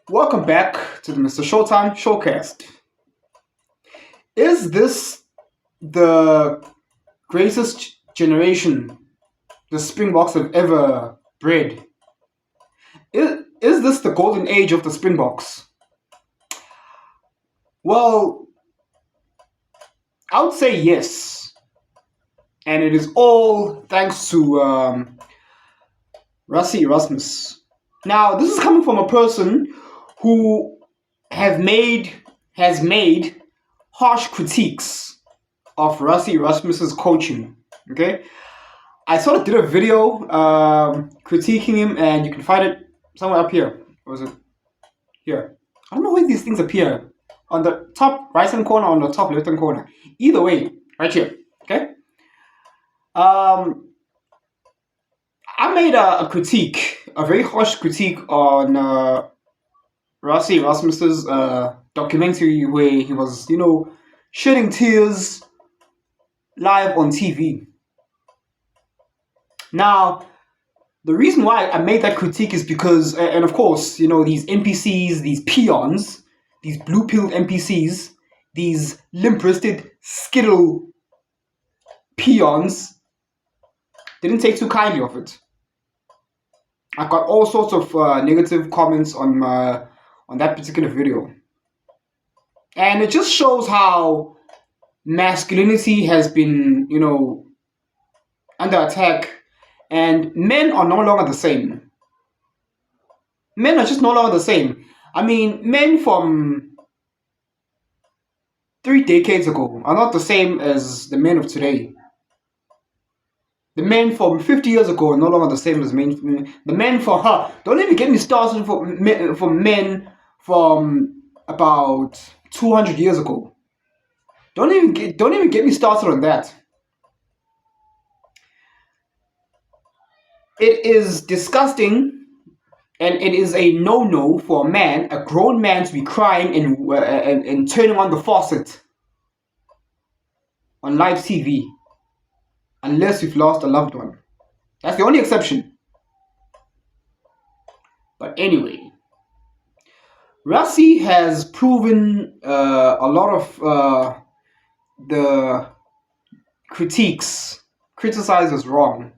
Welcome back to the Mr. Showtime Showcast. Is this the greatest generation the Springboks have ever bred? Is this the golden age of the Springboks? Well, I would say yes. And it is all thanks to Rassie Erasmus. Now, this is coming from a person who has made harsh critiques of Rassie Erasmus's coaching. Okay, I sort of did a video critiquing him, and you can find it somewhere up here. Or was it here? I don't know where these things appear. On the top right hand corner, or on the top left hand corner. Either way, right here. Okay. I made a critique, a very harsh critique on Rassie Erasmus's documentary where he was, shedding tears live on TV. Now, the reason why I made that critique is because, and of course, these NPCs, these peons, these blue-pilled NPCs, these limp-wristed skittle peons, didn't take too kindly of it. I got all sorts of negative comments on that particular video. And it just shows how masculinity has been, under attack, and men are no longer the same. Men are just no longer the same. I mean, men from 3 decades ago are not the same as the men of today. The men from 50 years ago are no longer the same as men. The men from don't even get me started for men from about 200 years ago. Don't even get me started on that. It is disgusting, and it is a no-no for a grown man, to be crying and turning on the faucet on live TV. Unless you've lost a loved one. That's the only exception. But anyway, Rassie has proven a lot of the criticizers wrong.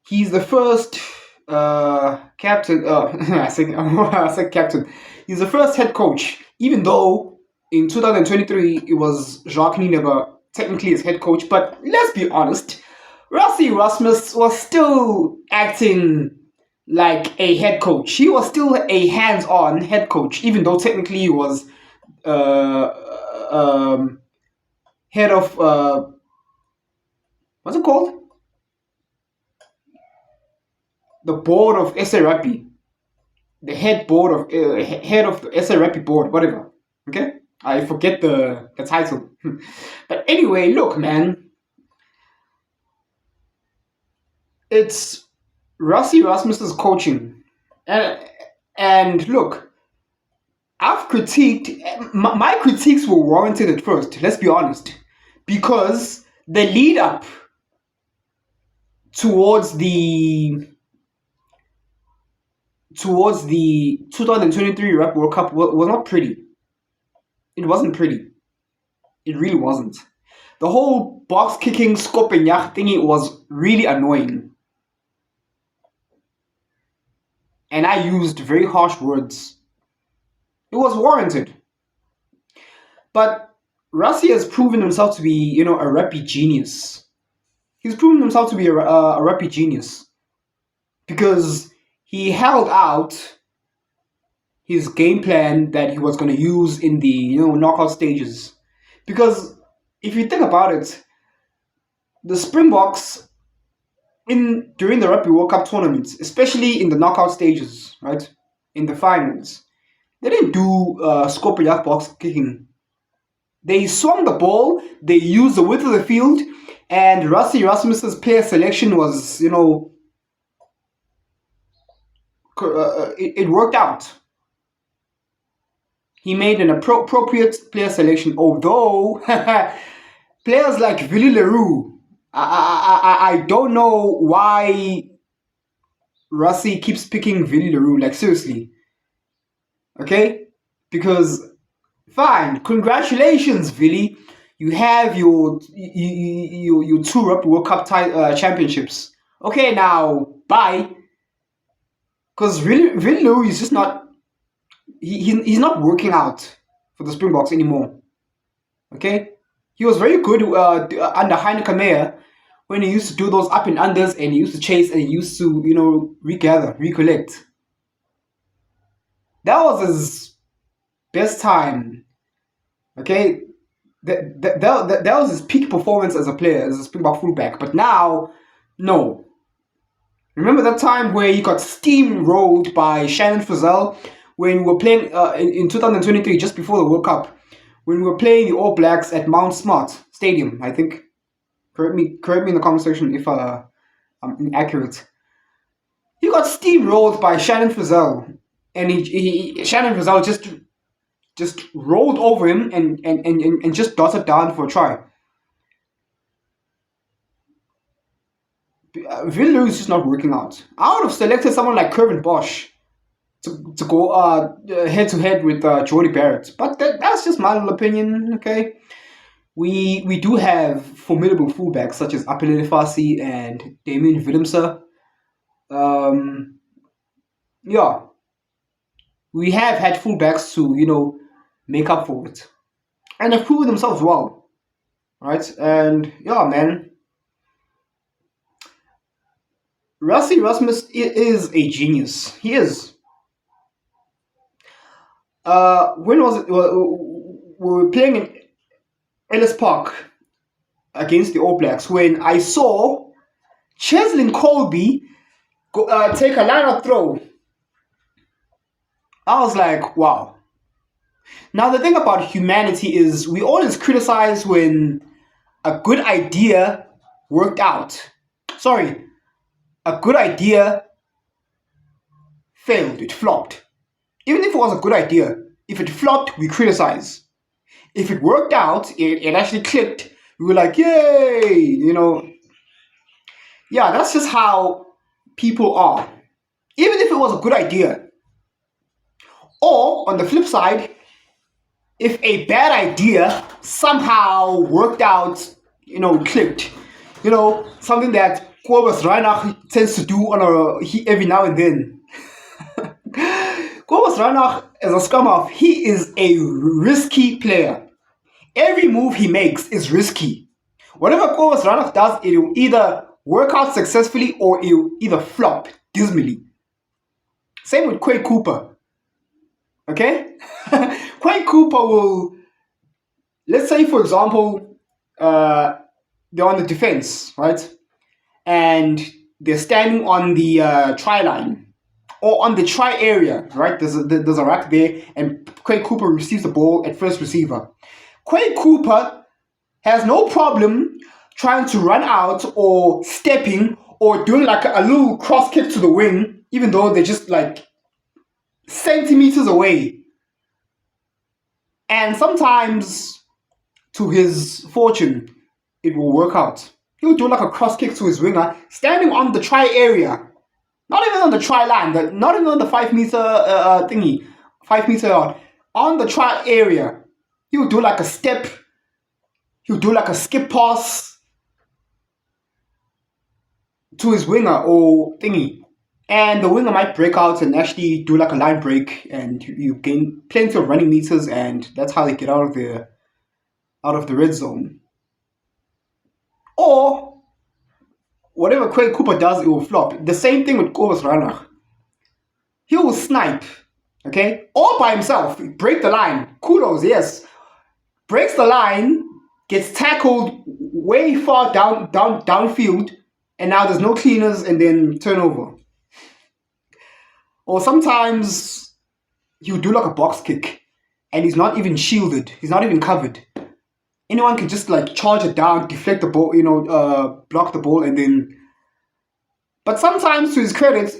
He's the first captain. I said captain. He's the first head coach, even though in 2023 it was Jacques Nienaber technically as head coach, but let's be honest, Rassie Erasmus was still acting like a head coach. He was still a hands-on head coach, even though technically he was head of what's it called? The board of SA Rugby, the head of the SA Rugby board, whatever. Okay. I forget the title. But anyway, look, man. It's Rassie Erasmus's coaching. And look, I've critiqued, my critiques were warranted at first, let's be honest. Because the lead up towards the 2023 Rugby World Cup was not pretty. It wasn't pretty. It really wasn't. The whole box kicking, scope and yak thingy was really annoying. And I used very harsh words. It was warranted. But Rassie has proven himself to be, a rugby genius. He's proven himself to be a rugby genius. Because he held out his game plan that he was going to use in the knockout stages. Because if you think about it, the Springboks during the Rugby World Cup tournaments, especially in the knockout stages, right, in the finals, they didn't do scope and yak box kicking. They swung the ball, they used the width of the field, and Rassie Erasmus's player selection was, it worked out. He made an appropriate player selection, although players like Willie Leroux, I don't know why Rassie keeps picking Vinny LaRue. Like, seriously. Okay? Because, fine, congratulations, Villy. You have your two Rugby World Cup championships. Okay, now, bye. Because really, Vinny LaRue is just not. He's not working out for the Springboks anymore. Okay? He was very good under Heineken Meyer when he used to do those up and unders and he used to chase and he used to, regather, recollect. That was his best time. Okay? That was his peak performance as a player, as a Springbok fullback. But now, no. Remember that time where he got steamrolled by Shannon Frizzell when we were playing in 2023, just before the World Cup, when we were playing the All Blacks at Mount Smart Stadium, I think. Correct me in the comment section if I'm inaccurate. He got steamrolled by Shannon Frizzell, and Shannon Frizzell just rolled over him and just dotted down for a try. Villiers is just not working out. I would have selected someone like Kervin Bosch to go head to head with Jody Barrett, but that's just my little opinion. Okay, we do have formidable fullbacks such as Apelele Fassi and Damien Willemse. Yeah, we have had fullbacks to make up for it, and they've proven themselves well, right? And yeah, man. Rassie Erasmus is a genius. He is. When was it? We were playing in Ellis Park against the All Blacks when I saw Cheslin Colby take a line-out throw. I was like, wow. Now, the thing about humanity is we always criticize when a good idea worked out. Sorry, a good idea failed, it flopped. Even if it was a good idea, if it flopped, we criticize. If it worked out, it actually clicked, we were like, yay! Yeah, that's just how people are. Even if it was a good idea. Or, on the flip side, if a bad idea somehow worked out, clicked. Something that Kobus Reinach tends to do every now and then. Kobus Reinach, as a scrum half, he is a risky player. Every move he makes is risky. Whatever Kobus Reinach does, it will either work out successfully or it will either flop dismally. Same with Quay Cooper. Okay? Quay Cooper will, let's say for example, they're on the defense, right? And they're standing on the try line or on the try area, right? There's a rack there, and Quay Cooper receives the ball at first receiver. Quay Cooper has no problem trying to run out or stepping or doing like a little cross kick to the wing, even though they're just like centimeters away. And sometimes, to his fortune, it will work out. He'll do like a cross kick to his winger, standing on the try area. Not even on the try line, not even on the 5 meter thingy, 5 meter yard. On the try area, he'll do like a step, he'll do like a skip pass to his winger or thingy. And the winger might break out and actually do like a line break, and you gain plenty of running meters, and that's how they get out of the red zone. Or whatever Quay Cooper does, it will flop. The same thing with Kobus Reinach. He will snipe, okay, all by himself. Break the line. Kudos, yes. Breaks the line, gets tackled way far downfield, and now there's no cleaners, and then turnover. Or sometimes he'll do like a box kick and he's not even shielded. He's not even covered. Anyone can just like charge it down, deflect the ball, block the ball, and then... But sometimes, to his credit,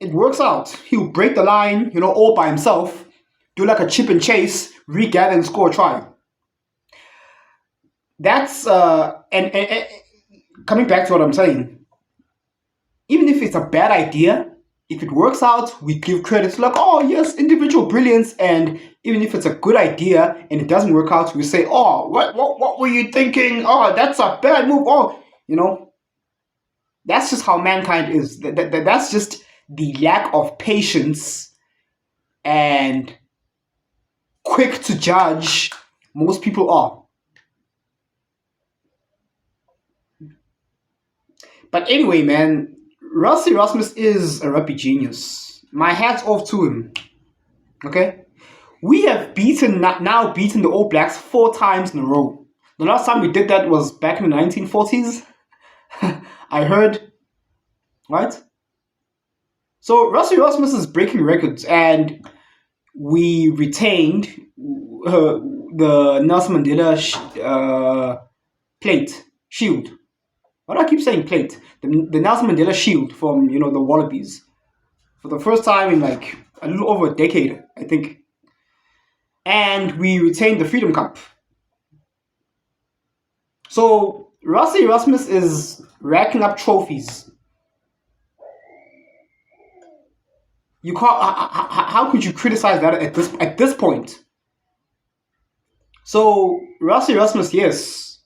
it works out. He'll break the line, all by himself, do like a chip and chase, regather and score a try. That's... and coming back to what I'm saying, even if it's a bad idea, If it works out, we give credit like, oh yes, individual brilliance. And even if it's a good idea and it doesn't work out, we say, oh, what were you thinking? Oh, that's a bad move. Oh, that's just how mankind is. That's just the lack of patience and quick to judge most people are. But anyway, man, Rassie Erasmus is a rugby genius. My hat's off to him. Okay? We have now beaten the All Blacks 4 times in a row. The last time we did that was back in the 1940s. I heard. Right? So Rassie Erasmus is breaking records, and we retained the Nelson Mandela shield. Why do I keep saying plate? The Nelson Mandela shield from the Wallabies for the first time in like a little over a decade, I think. And we retained the Freedom Cup. So Rassie Erasmus is racking up trophies. You can't. How could you criticize that at this point? So Rassie Erasmus, yes,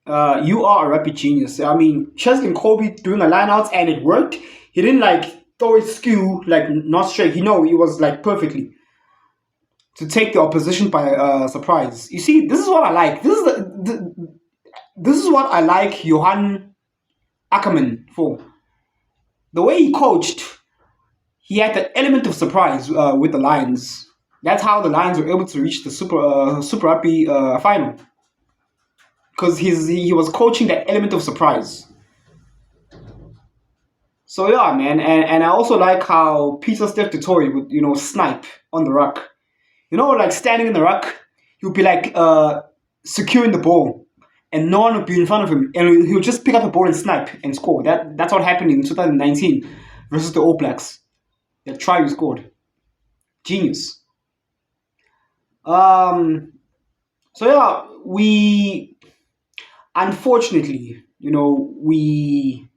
you are a rugby genius. I mean, Chesley and Kobe doing a lineouts and it worked. He didn't like throw it skew like not straight. He was like perfectly to take the opposition by surprise. You see, this is what I like. This is what I like Johan Ackerman for. The way he coached, he had the element of surprise with the Lions. That's how the Lions were able to reach the Super Rugby final. Because he was coaching that element of surprise. So yeah, man, and I also like how Peter Steph Dettori would snipe on the ruck. Like standing in the ruck, he would be like securing the ball, and no one would be in front of him, and he would just pick up the ball and snipe and score. That's what happened in 2019 versus the All Blacks. That try we scored, genius. So yeah, we unfortunately, we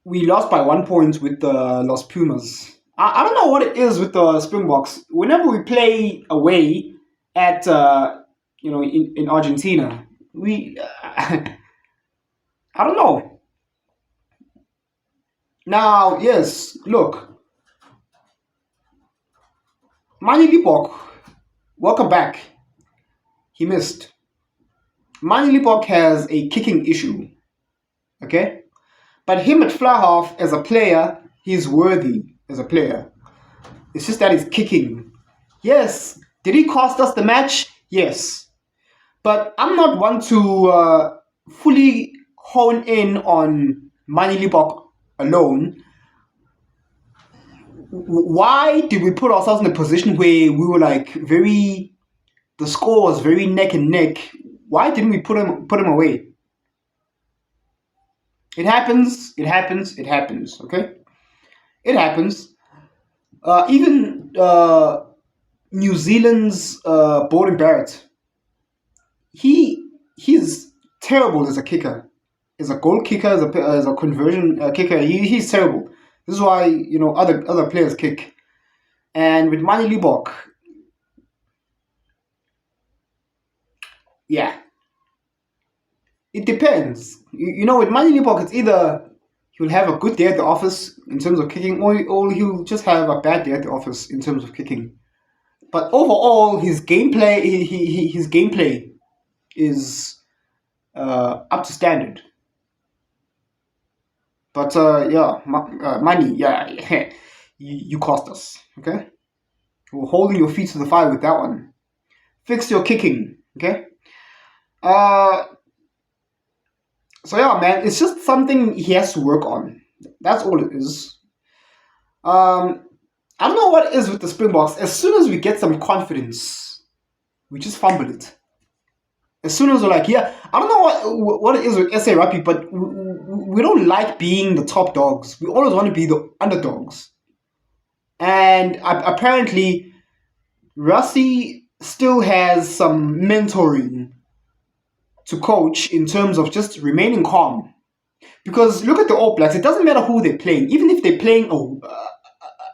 lost by 1 point with the Los Pumas. I don't know what it is with the Springboks. Whenever we play away at in Argentina, we I don't know. Now, yes, look, Manny Lipok, welcome back. He missed. Manny Lipok has a kicking issue, okay? But him at fly half as a player, he's worthy as a player. It's just that he's kicking. Yes. Did he cost us the match? Yes. But I'm not one to fully hone in on Manny Lipok alone. Why did we put ourselves in a position where we were like the score was very neck and neck? Why didn't we put him away? It happens, okay? It happens. Even New Zealand's Borden Barrett, he's terrible as a kicker. As a goal kicker, as a conversion kicker, he's terrible. This is why other players kick. And with Manny Lipok, yeah, it depends. With Manny Lipok, it's either he'll have a good day at the office in terms of kicking, or he'll just have a bad day at the office in terms of kicking. But overall, his gameplay, his gameplay is up to standard. But yeah, Manny, yeah, you cost us. Okay, we're holding your feet to the fire with that one. Fix your kicking. Okay. So yeah, man, it's just something he has to work on. That's all it is. I don't know what it is with the Springboks. As soon as we get some confidence, we just fumble it. As soon as we're like, yeah, I don't know what it is with SA Rugby, but we don't like being the top dogs. We always want to be the underdogs. And apparently, Rassie still has some mentoring to coach in terms of just remaining calm. Because look at the All Blacks. It doesn't matter who they're playing. Even if they're playing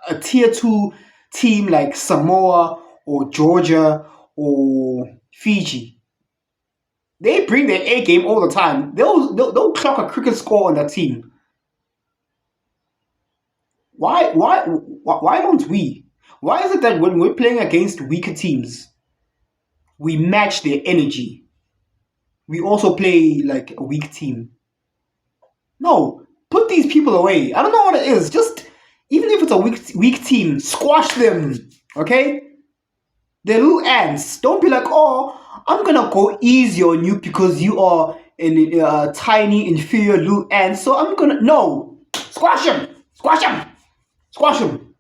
a tier two team like Samoa or Georgia or Fiji, they bring their A game all the time. They'll clock a cricket score on that team. Why don't we? Why is it that when we're playing against weaker teams, we match their energy? We also play like a weak team. No, put these people away. I don't know what it is. Just even if it's a weak team, squash them. Okay? They're little ants. Don't be like, oh, I'm gonna go easy on you because you are a tiny, inferior little ant. So I'm gonna squash him, squash him, squash him.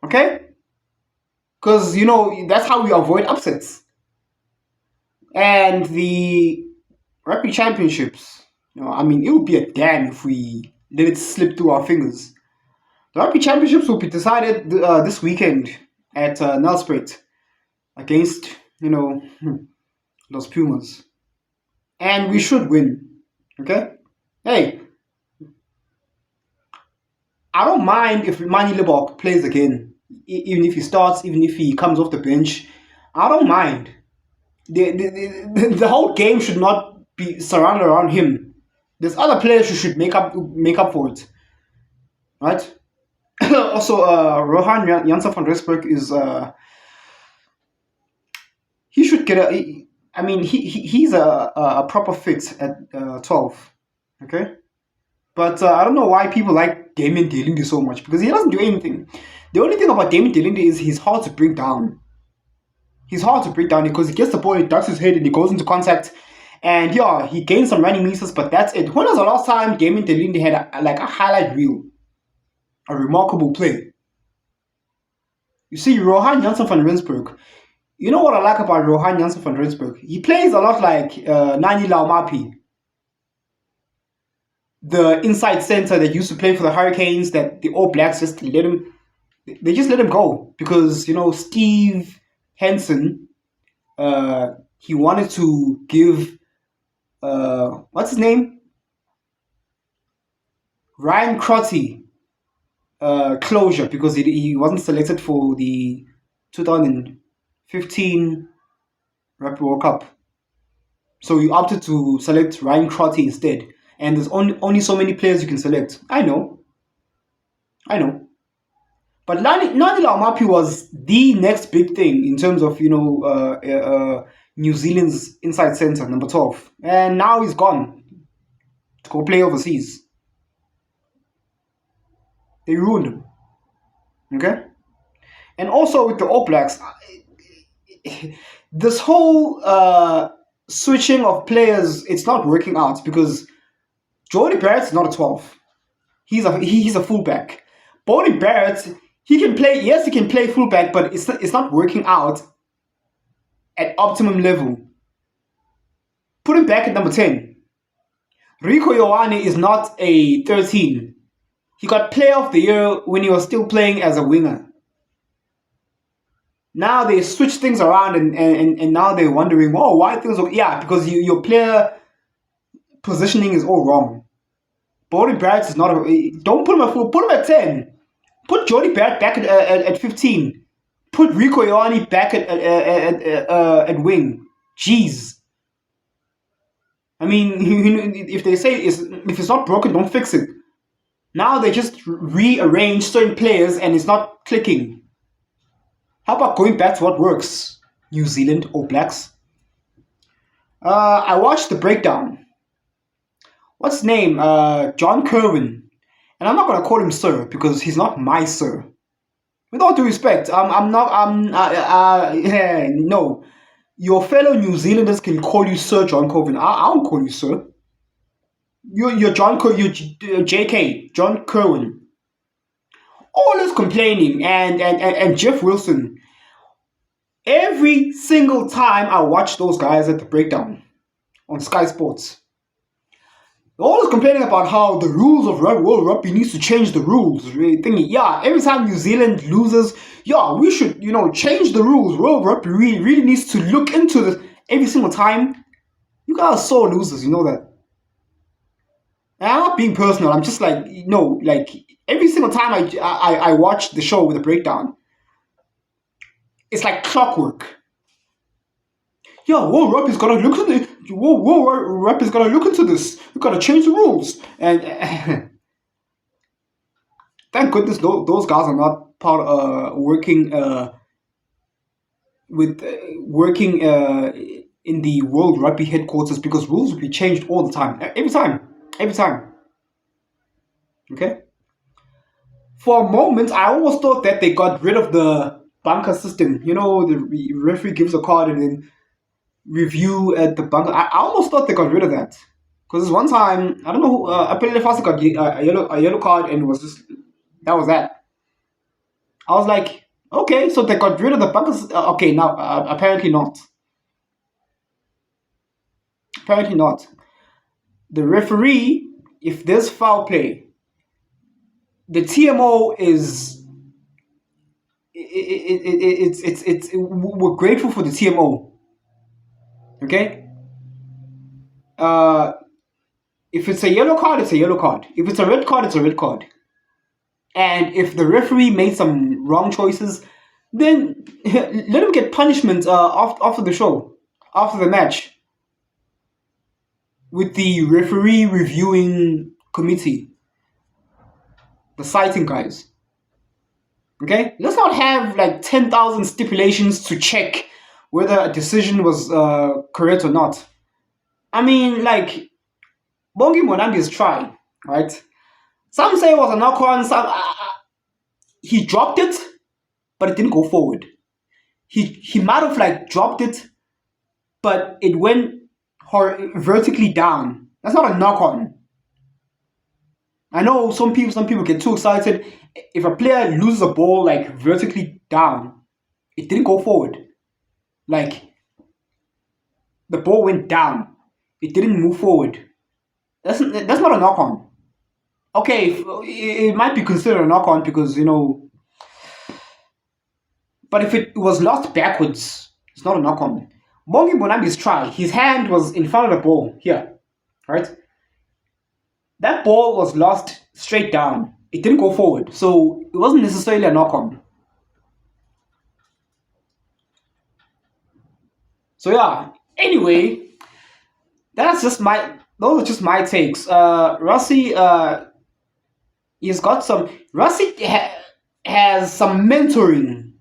Okay? Because that's how we avoid upsets. And the rugby championships. It would be a damn if we let it slip through our fingers. The rugby championships will be decided this weekend at Nelspruit against, Los Pumas. And we should win. Okay? Hey, I don't mind if Manny Lebok plays again. Even if he starts, even if he comes off the bench. I don't mind. The whole game should not be surrounded around him. There's other players who should make up for it, right? Also, Rohan Janssen van Rensburg is he should get he's a proper fit at 12, okay? But I don't know why people like Damien Delinde so much because he doesn't do anything. The only thing about Damien Delinde is he's hard to bring down. He's hard to break down because he gets the ball, he ducks his head, and he goes into contact. And yeah, he gains some running meters, but that's it. When was the last time Damien Delinde had a highlight reel? A remarkable play. You see, Rohan Janssen van Rensburg. You know what I like about Rohan Janssen van Rensburg? He plays a lot like Nani Laumapi, the inside center that used to play for the Hurricanes, that the All Blacks just let him. They just let him go because Steve Henson, he wanted to give, what's his name? Ryan Crotty closure because he wasn't selected for the 2015 Rugby World Cup. So he opted to select Ryan Crotty instead. And there's only so many players you can select. I know. But Nani Laumapi was the next big thing in terms of, New Zealand's inside centre, number 12. And now he's gone to go play overseas. They ruined him. Okay? And also with the All Blacks, this whole switching of players, it's not working out because Jody Barrett's not a 12. He's a fullback. Bodie Barrett, he can play fullback, but it's not working out at optimum level. Put him back at number 10. Rico Ioane is not a 13. He got Player of the Year when he was still playing as a winger. Now they switch things around and now they're wondering, why things are... Yeah, because your player positioning is all wrong. Bodie Barrett is not a... Don't put him at full, put him at 10. Put Jody Barrett back at 15. Put Rico Ioane back at wing. Jeez. If they say if it's not broken, don't fix it. Now they just rearrange certain players and it's not clicking. How about going back to what works? New Zealand All Blacks. I watched the breakdown. What's his name? John Kerwin. And I'm not gonna call him sir because he's not my sir. With all due respect, no. Your fellow New Zealanders can call you Sir John Kerwin. I won't call you sir. You're JK, John Kerwin. All this complaining and Jeff Wilson. Every single time I watch those guys at the breakdown on Sky Sports, they're always complaining about how the rules of World Rugby needs to change the rules. Every time New Zealand loses, we should, change the rules. World Rugby really needs to look into this every single time. You guys are sore losers, you know that. And I'm not being personal. I'm just like, no, like every single time I watch the show with a breakdown, it's like clockwork. Yeah, whoa, rep is gonna look into the whoa, rep is gonna look into this. We gotta change the rules. And thank goodness those guys are not part working with working in the World Rugby headquarters, because rules will be changed all the time, every time. Okay. For a moment, I almost thought that they got rid of the bunker system. You know, the referee gives a card and then review at the bunker. I almost thought they got rid of that. Because one time, I don't know, Apelele Fast got a yellow card and was just, that was that. I was like, okay, so they got rid of the bunkers. Okay, now, apparently not. Apparently not. The referee, if there's foul play, the TMO is, we're grateful for the TMO. Okay? Uh, if it's a yellow card, it's a yellow card. If it's a red card, it's a red card. And if the referee made some wrong choices, then let him get punishment after the show, after the match, with the referee reviewing committee, the citing guys. Okay? Let's not have like 10,000 stipulations to check whether a decision was correct or not. I mean, like, Bongi Monambi's try, right? Some say it was a knock on, some he dropped it, but it didn't go forward. He might have like dropped it, but it went vertically down. That's not a knock on. I know some people get too excited. If a player loses a ball like vertically down, it didn't go forward. Like the ball went down, it didn't move forward. That's not a knock on. Okay, it might be considered a knock on because, you know, but if it was lost backwards, it's not a knock on. Bongi Bonambi's try, his hand was in front of the ball here, right? That ball was lost straight down. It didn't go forward, so it wasn't necessarily a knock on. So yeah. Anyway, those are just my takes. Rassie, he's got some. Rassie has some mentoring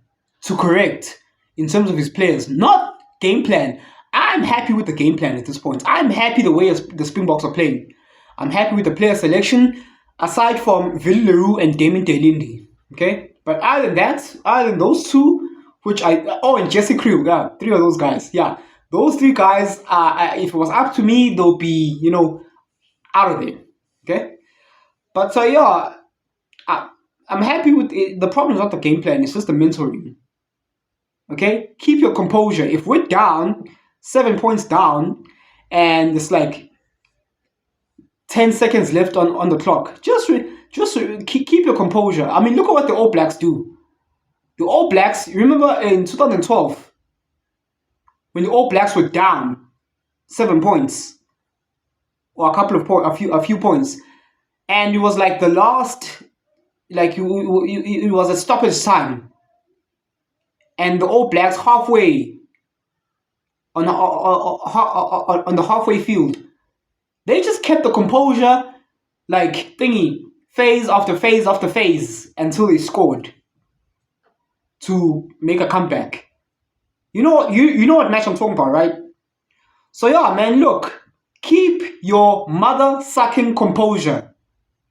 to correct in terms of his players, not game plan. I'm happy with the game plan at this point. I'm happy the way the Springboks are playing. I'm happy with the player selection, aside from Villeroux and Damien Delindi. Okay? But other than those two, and Jesse Crew, yeah, three of those guys. Yeah. Those three guys, if it was up to me, they'll be, you know, out of there. Okay? But yeah, I'm happy with it. The problem is not the game plan, it's just the mentoring. Okay? Keep your composure. If we're down, 7 points down, and it's like 10 seconds left on the clock, just keep your composure. I mean, look at what the All Blacks do. The All Blacks, remember in 2012, when the All Blacks were down 7 points, or a few points, and it was like the last, like it was a stoppage time, and the All Blacks halfway on the halfway field, they just kept the composure, like thingy, phase after phase after phase, until they scored to make a comeback. You know what match I'm talking about, right? So yeah, man, look, keep your mother sucking composure,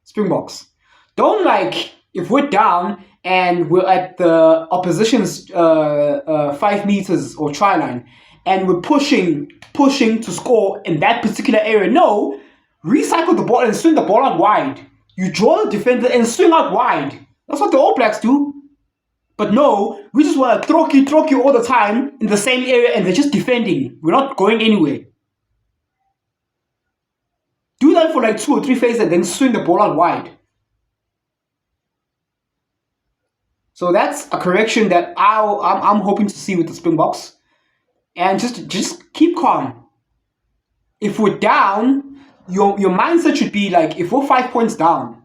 Springboks. Don't, like, if we're down and we're at the opposition's 5 meters or try line, and we're pushing to score in that particular area. No, recycle the ball and swing the ball out wide. You draw the defender and swing out wide. That's what the All Blacks do. But no, we just want to throw you all the time in the same area, and they're just defending. We're not going anywhere. Do that for like 2 or 3 phases and then swing the ball out wide. So that's a correction that I'm hoping to see with the Springboks. And just keep calm. If we're down, your mindset should be like, if we're 5 points down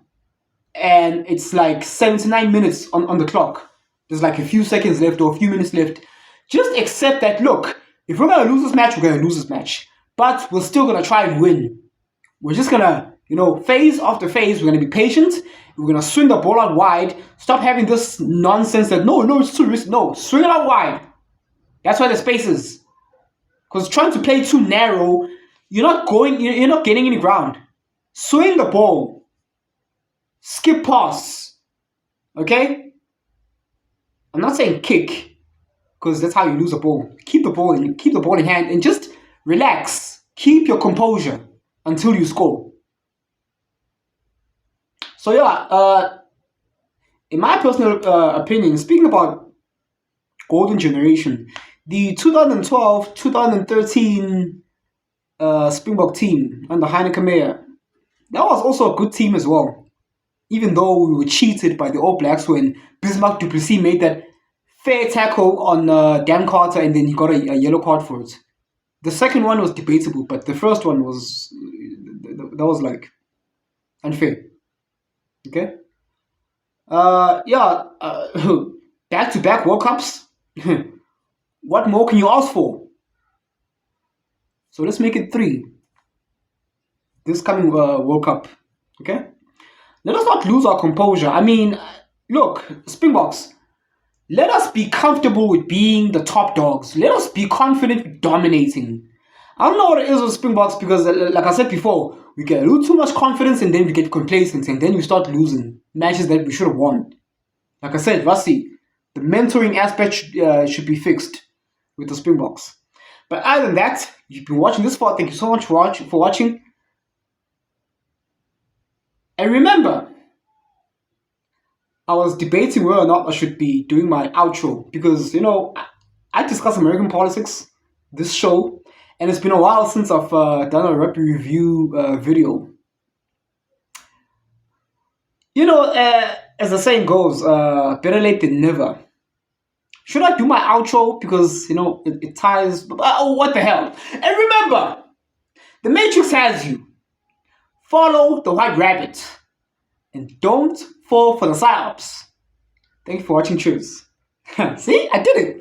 and it's like 79 minutes on the clock, there's like a few seconds left or a few minutes left, just accept that, look, if we're going to lose this match, we're going to lose this match. But we're still going to try and win. We're just going to, phase after phase, we're going to be patient. We're going to swing the ball out wide. Stop having this nonsense that, no, it's too risky. No, swing it out wide. That's why the space is. Because trying to play too narrow, you're not gaining any ground. Swing the ball. Skip pass. Okay? I'm not saying kick, because that's how you lose the ball. Keep the ball in hand and just relax. Keep your composure until you score. So yeah, in my personal opinion, speaking about golden generation, the 2012-2013 Springbok team under Heineken Meyer, that was also a good team as well. Even though we were cheated by the All Blacks when Bismarck du Plessis made that fair tackle on Dan Carter and then he got a yellow card for it. The second one was debatable, but the first one was like unfair. Okay? Back-to-back World Cups. What more can you ask for? So let's make it 3. This coming World Cup. Okay? Let us not lose our composure. I mean, look, Springboks, let us be comfortable with being the top dogs. Let us be confident with dominating. I don't know what it is with Springboks because, like I said before, we get a little too much confidence and then we get complacent and then we start losing matches that we should have won. Like I said, Rassie, the mentoring aspect should be fixed with the Springboks. But other than that, you've been watching this far. Thank you so much for watching. And remember, I was debating whether or not I should be doing my outro because, I discuss American politics, this show, and it's been a while since I've done a rugby review video. As the saying goes, better late than never. Should I do my outro because, it ties... Oh, what the hell? And remember, the Matrix has you. Follow the White Rabbit. And don't fall for the psyops. Thank you for watching. Cheers. See, I did it.